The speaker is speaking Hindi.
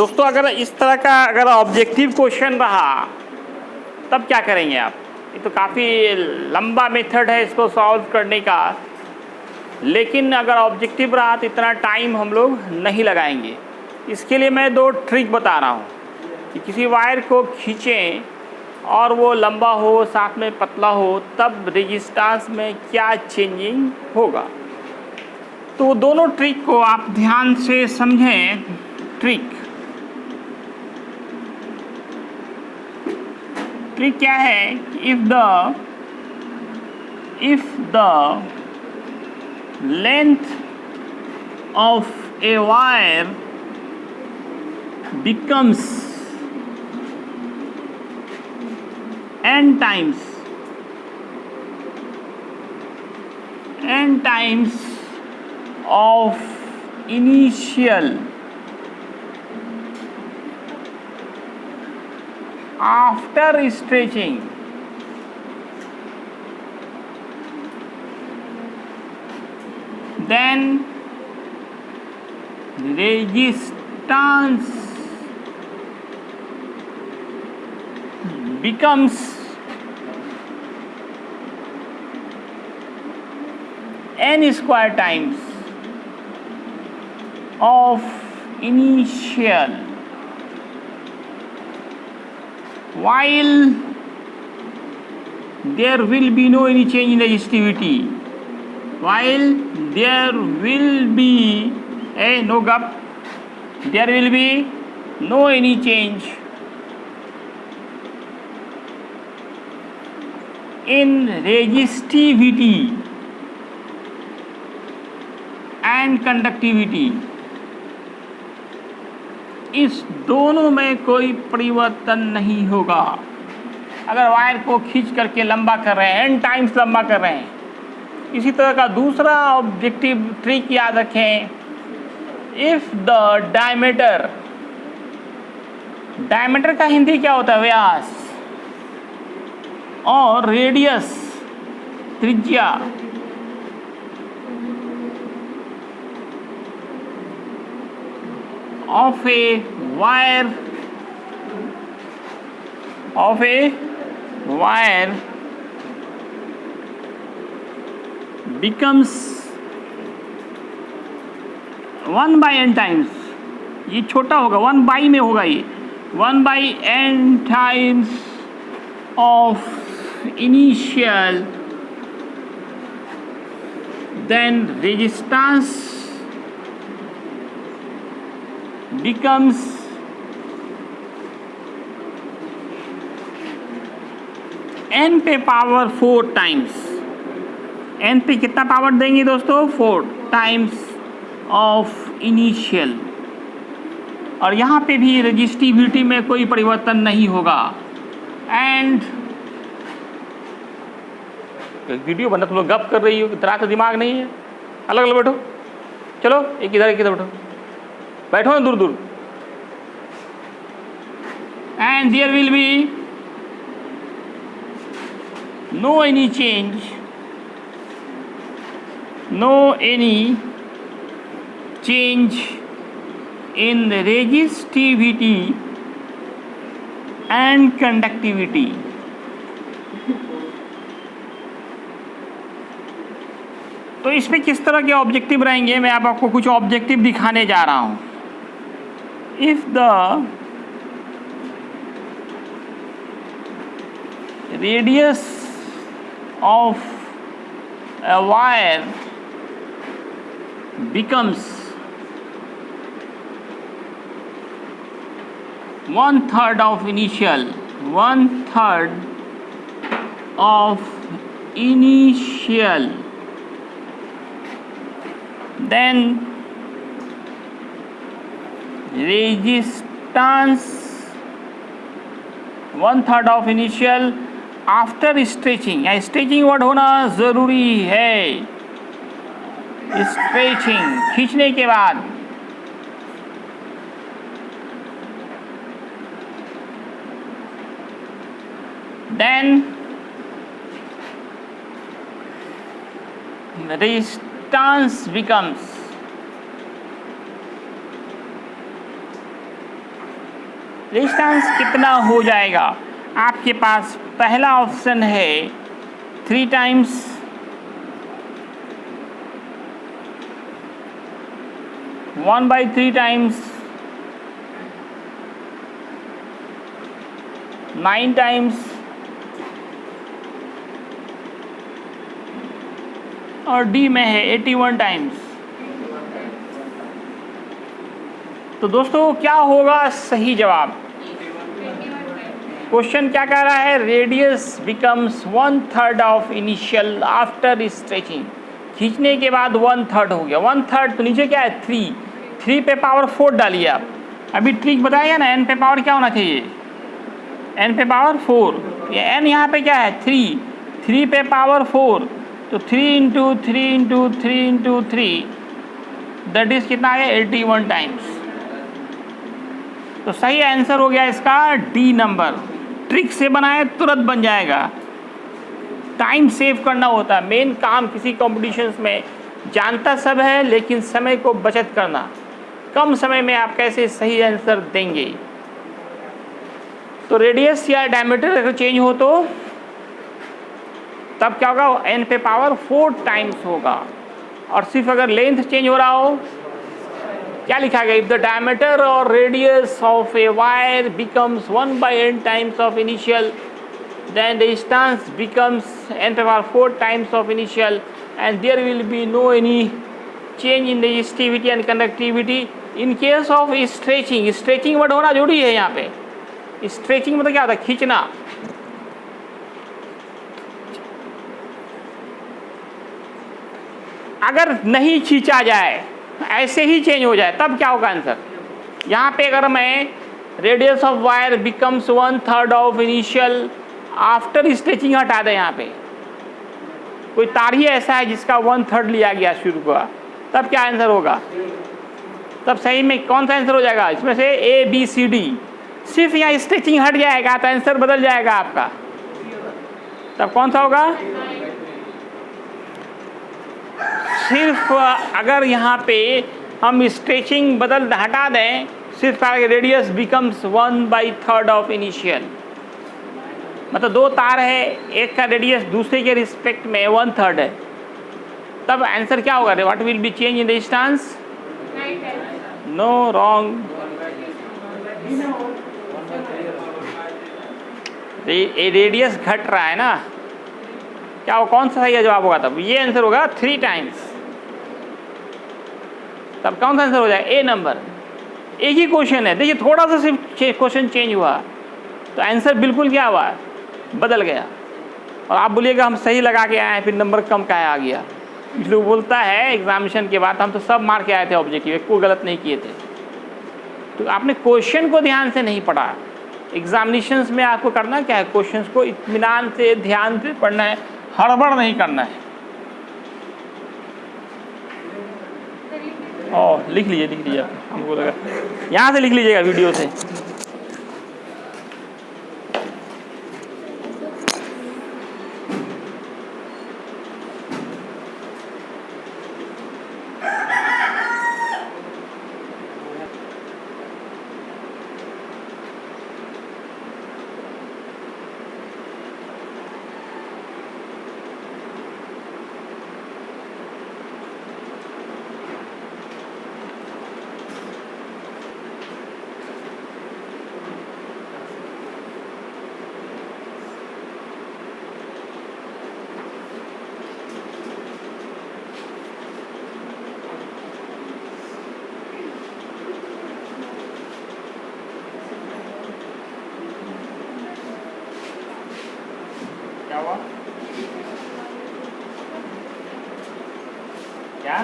दोस्तों अगर इस तरह का अगर ऑब्जेक्टिव क्वेश्चन रहा तब क्या करेंगे आप? ये तो काफ़ी लंबा मेथड है इसको सॉल्व करने का, लेकिन अगर ऑब्जेक्टिव रहा तो इतना टाइम हम लोग नहीं लगाएंगे। इसके लिए मैं दो ट्रिक बता रहा हूँ कि किसी वायर को खींचें और वो लंबा हो साथ में पतला हो तब रेजिस्टेंस में क्या चेंजिंग होगा। तो दोनों ट्रिक को आप ध्यान से समझें। ट्रिक क्या है? if the length of a wire becomes n times of initial after stretching, then resistance becomes n square times of initial, while there will be no any change in resistivity, while there will be no gap, there will be no any change in resistivity and conductivity। इस दोनों में कोई परिवर्तन नहीं होगा। अगर वायर को खींच करके लंबा कर रहे हैं, n टाइम्स लंबा कर रहे हैं। इसी तरह का दूसरा ऑब्जेक्टिव ट्रिक याद रखें। इफ द डायमीटर का हिंदी क्या होता है? व्यास, और रेडियस त्रिज्या of a wire becomes 1 by n times, ये छोटा होगा, 1 by में होगा, ये 1 by n times of initial, then resistance becomes n पे पावर 4 टाइम्स। n पे कितना पावर देंगे दोस्तों? 4 टाइम्स ऑफ इनिशियल। और यहाँ पे भी रेजिस्टिविटी में कोई परिवर्तन नहीं होगा। एंड वीडियो बंदा, तुम लोग गप कर रही हो, इतना तो दिमाग नहीं है। अलग अलग बैठो, चलो एक इधर एक इधर बैठो, बैठो ना दूर दूर। And there will be no any change in resistivity and conductivity। तो इसमें किस तरह के ऑब्जेक्टिव रहेंगे, मैं आपको कुछ ऑब्जेक्टिव दिखाने जा रहा हूं। If the radius of a wire becomes 1/3 of initial, 1/3 of initial, then resistance 1/3 of initial after stretching. या स्ट्रेचिंग वर्ड होना ज़रूरी है। स्ट्रेचिंग खींचने के बाद then resistance becomes रेजिस्टेंस कितना हो जाएगा? आपके पास पहला ऑप्शन है 3 times, one by 3 times, 9 times और डी में है 81 टाइम्स। तो दोस्तों क्या होगा सही जवाब? क्वेश्चन क्या कह रहा है? Radius becomes 1/3 of initial after stretching. खींचने के बाद 1/3 हो गया। 1/3 तो नीचे क्या है? 3 पे पावर 4 डालिए आप। अभी ट्रिक बताया ना, n पे पावर क्या होना चाहिए? n पे पावर 4। ये n यहाँ पे क्या है? 3 पे पावर 4, तो 3 into 3 into 3 into 3 that is कितना है? 81 टाइम्स। तो सही आंसर हो गया इसका डी नंबर। ट्रिक से बनाए तुरंत बन जाएगा। टाइम सेव करना होता है मेन काम किसी कॉम्पिटिशन्स में। जानता सब है लेकिन समय को बचत करना, कम समय में आप कैसे सही आंसर देंगे। तो रेडियस या डायमीटर अगर चेंज हो तो तब क्या होगा? n पे पावर 4 टाइम्स होगा। और सिर्फ अगर लेंथ चेंज हो रहा हो, क्या लिखा गया? इफ द डायमीटर और radius of a wire becomes 1/n times of initial, then the distance becomes n to the power 4 times of initial, and there will be no any change in the resistivity and conductivity in case of stretching। stretching word होना जरूरी है यहाँ पे। stretching मतलब क्या होता है? खींचना। अगर नहीं खींचा जाए, ऐसे ही चेंज हो जाए, तब क्या होगा आंसर? यहाँ पे अगर मैं radius of wire becomes 1/3 of initial after stretching हटा दें, यहाँ पे कोई तार ही ऐसा है जिसका 1/3 लिया गया शुरू का, तब क्या आंसर होगा? तब सही में कौन सा आंसर हो जाएगा? इसमें से ए बी सी डी। सिर्फ यहाँ स्ट्रेचिंग हट जाएगा तो आंसर बदल जाएगा आपका। तब कौन सा होगा? सिर्फ अगर यहाँ पे हम स्ट्रेचिंग बदल हटा दें, सिर्फ रेडियस बिकम्स 1/3 ऑफ इनिशियल, मतलब दो तार है, एक का रेडियस दूसरे के रिस्पेक्ट में 1/3 है, तब आंसर क्या होगा? What will be change in distance? No, wrong. Radius घट रहा है ना, क्या वो कौन सा सही जवाब होगा? तब ये आंसर होगा 3 टाइम्स। तब कौन सा आंसर हो जाएगा? ए नंबर। एक ही क्वेश्चन है, देखिए थोड़ा सा सिर्फ क्वेश्चन चेंज हुआ तो आंसर बिल्कुल क्या हुआ? बदल गया। और आप बोलिएगा हम सही लगा के आए हैं फिर नंबर कम का आ गया। कुछ लोग बोलता है एग्जामिनेशन के बाद हम तो सब मार के आए थे ऑब्जेक्टिव, कोई गलत नहीं किए थे। तो आपने क्वेश्चन को ध्यान से नहीं पढ़ा। एग्जामिनेशंस में आपको करना क्या है? क्वेश्चंस को इत्मीनान से ध्यान से पढ़ना है, हड़बड़ नहीं करना है। लिख लीजिए हमको लगा यहाँ से लिख लीजिएगा वीडियो से। क्या हुआ? क्या